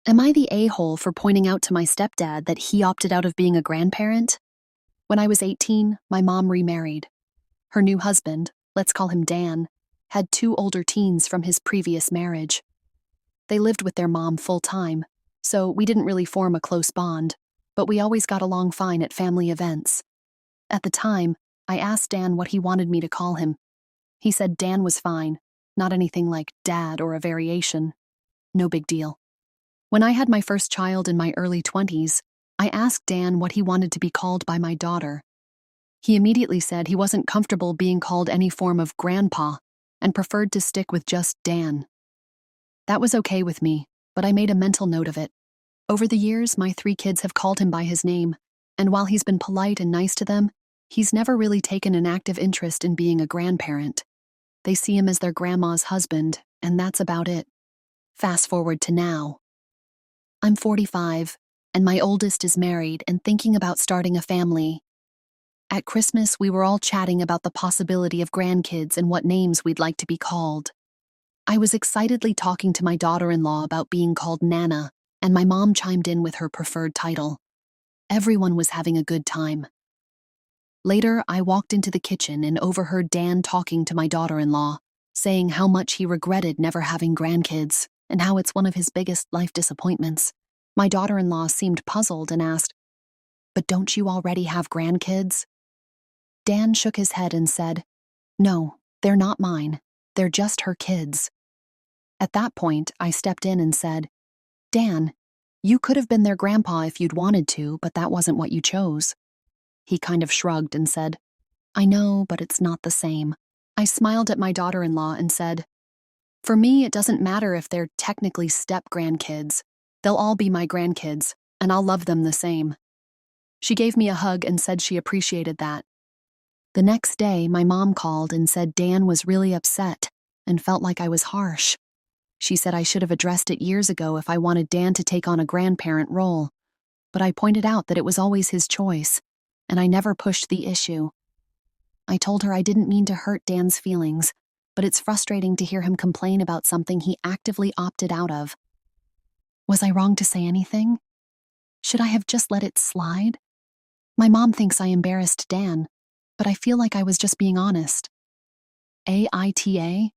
Am I the a-hole for pointing out to my stepdad that he opted out of being a grandparent? When I was 18, my mom remarried. Her new husband, let's call him Dan, had two older teens from his previous marriage. They lived with their mom full-time, so we didn't really form a close bond, but we always got along fine at family events. At the time, I asked Dan what he wanted me to call him. He said Dan was fine, not anything like Dad or a variation. No big deal. When I had my first child in my early 20s, I asked Dan what he wanted to be called by my daughter. He immediately said he wasn't comfortable being called any form of grandpa and preferred to stick with just Dan. That was okay with me, but I made a mental note of it. Over the years, my 3 kids have called him by his name, and while he's been polite and nice to them, he's never really taken an active interest in being a grandparent. They see him as their grandma's husband, and that's about it. Fast forward to now. I'm 45, and my oldest is married and thinking about starting a family. At Christmas, we were all chatting about the possibility of grandkids and what names we'd like to be called. I was excitedly talking to my daughter-in-law about being called Nana, and my mom chimed in with her preferred title. Everyone was having a good time. Later, I walked into the kitchen and overheard Dan talking to my daughter-in-law, saying how much he regretted never having grandkids and how it's one of his biggest life disappointments. My daughter-in-law seemed puzzled and asked, "But don't you already have grandkids?" Dan shook his head and said, "No, they're not mine. They're just her kids." At that point, I stepped in and said, "Dan, you could have been their grandpa if you'd wanted to, but that wasn't what you chose." He kind of shrugged and said, "I know, but it's not the same." I smiled at my daughter-in-law and said, "For me, it doesn't matter if they're technically step-grandkids. They'll all be my grandkids, and I'll love them the same." She gave me a hug and said she appreciated that. The next day, my mom called and said Dan was really upset and felt like I was harsh. She said I should have addressed it years ago if I wanted Dan to take on a grandparent role, but I pointed out that it was always his choice, and I never pushed the issue. I told her I didn't mean to hurt Dan's feelings, but it's frustrating to hear him complain about something he actively opted out of. Was I wrong to say anything? Should I have just let it slide? My mom thinks I embarrassed Dan, but I feel like I was just being honest. AITA?